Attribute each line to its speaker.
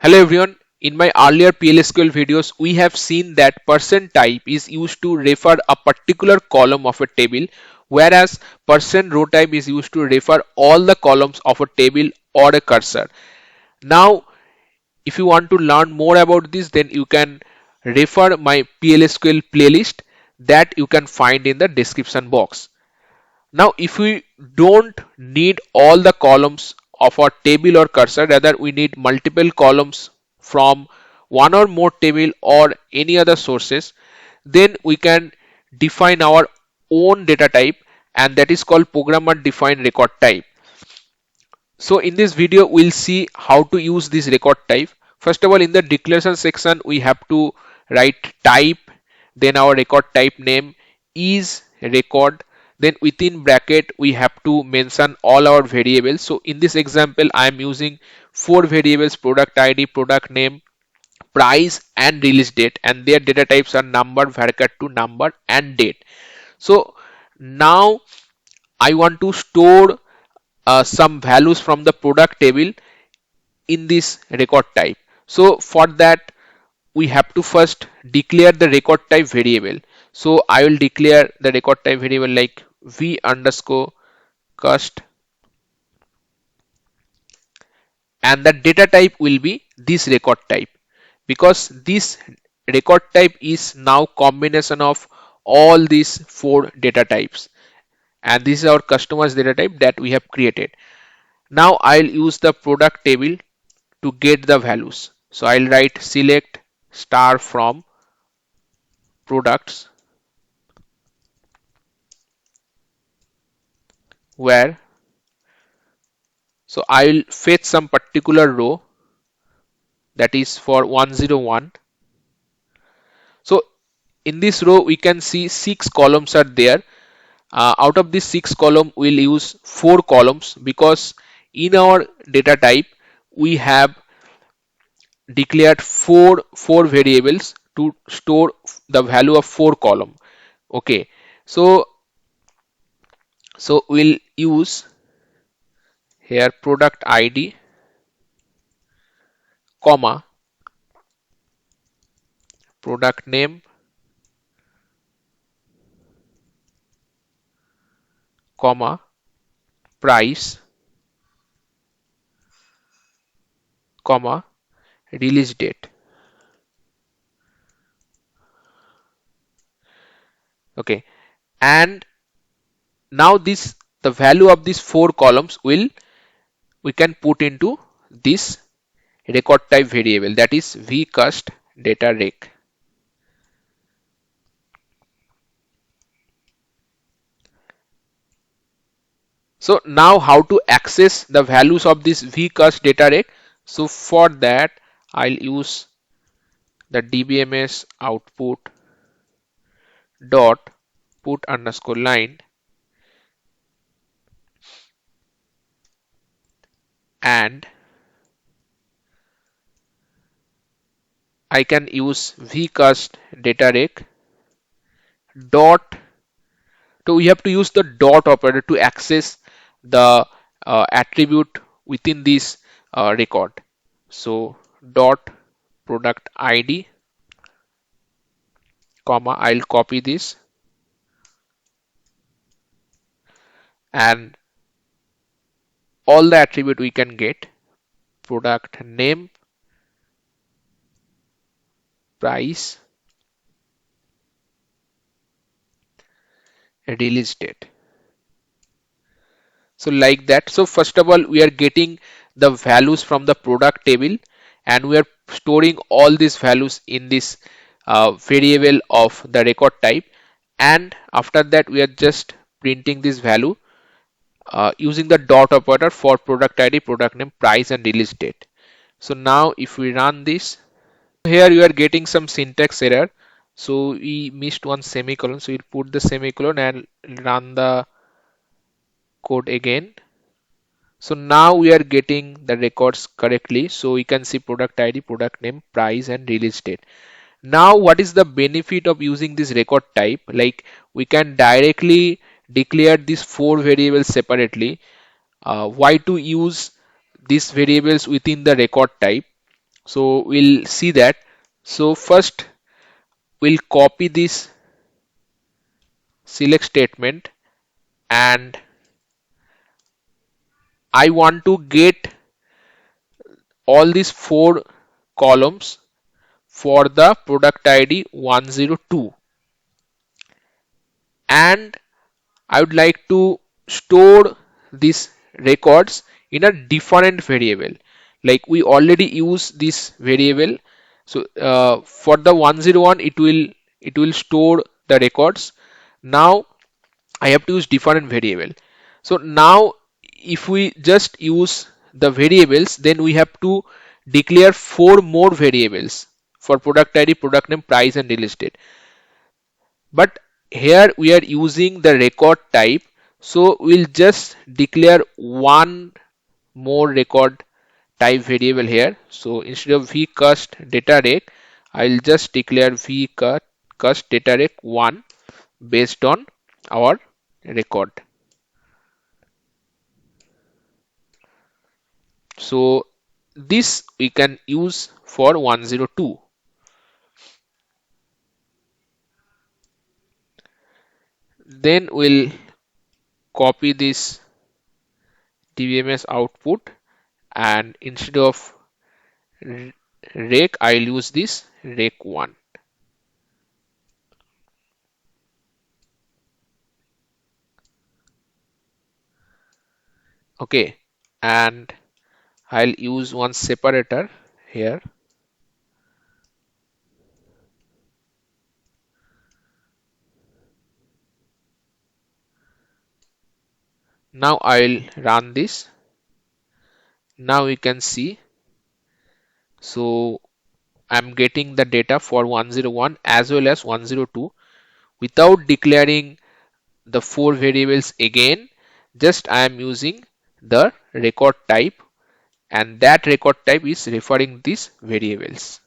Speaker 1: Hello everyone. In my earlier PLSQL videos, we have seen that percent type is used to refer a particular column of a table, whereas percent row type is used to refer all the columns of a table or a cursor. Now, if you want to learn more about this, then you can refer my PLSQL playlist that you can find in the description box. Now, if we don't need all the columns of our table or cursor, rather we need multiple columns from one or more table or any other sources, then we can define our own data type, and that is called programmer defined record type. So in this video, we'll see how to use this record type. First of all, in the declaration section, we have to write type, then our record type name is record. Then within bracket, we have to mention all our variables. So in this example, I am using 4 variables: product ID, product name, price, and release date, and their data types are number, varchar to number, and date. So now I want to store some values from the product table in this record type. So for that, we have to first declare the record type variable. So I will declare the record type variable like v underscore cust, and the data type will be this record type, because this record type is now combination of all these 4 data types, and this is our customer's data type that we have created. Now I'll use the product table to get the values. So I'll write select star from products, where so I'll fetch some particular row that is for 101. So in this row we can see 6 columns are there. Out of these 6 columns, we'll use 4 columns because in our data type we have declared four variables to store the value of 4 column. Okay, so we'll use here product ID, comma, product name, comma, price, comma, release date. Okay, and now the value of these 4 columns we can put into this record type variable, that is vcust data rec. So now how to access the values of this vcust data rec? So for that, I'll use the dbms output dot put underscore line, and I can use vcust data rec dot. So we have to use the dot operator to access the attribute within this record. So dot product ID, comma, I'll copy this, and all the attribute we can get: product name, price, release date. So like that. So first of all, we are getting the values from the product table, and we are storing all these values in this variable of the record type, and after that we are just printing this value using the dot operator for product ID, product name, price, and release date. So now if we run this, here you are getting some syntax error. So we missed one semicolon, so we'll put the semicolon and run the code again. So now we are getting the records correctly. So we can see product ID, product name, price, and release date. Now what is the benefit of using this record type? Like, we can directly declare these 4 variables separately. Why to use these variables within the record type? So we'll see that. So first we'll copy this select statement, and I want to get all these four columns for the product ID 102, and I would like to store these records in a different variable. Like we already use this variable. So for the 101 it will store the records. Now I have to use different variable. So now if we just use the variables, then we have to declare four more variables for product ID, product name, price, and release date. But here we are using the record type, so we'll just declare one more record type variable here. So instead of vcust data rec, I'll just declare vcust data rec 1 based on our record. So this we can use for 102. Then we'll copy this dbms output, and instead of rec, I'll use this rec 1. Okay, and I'll use one separator here. Now I'll run this. Now we can see, so I'm getting the data for 101 as well as 102 without declaring the four variables again. Just I am using the record type, and that record type is referring these variables.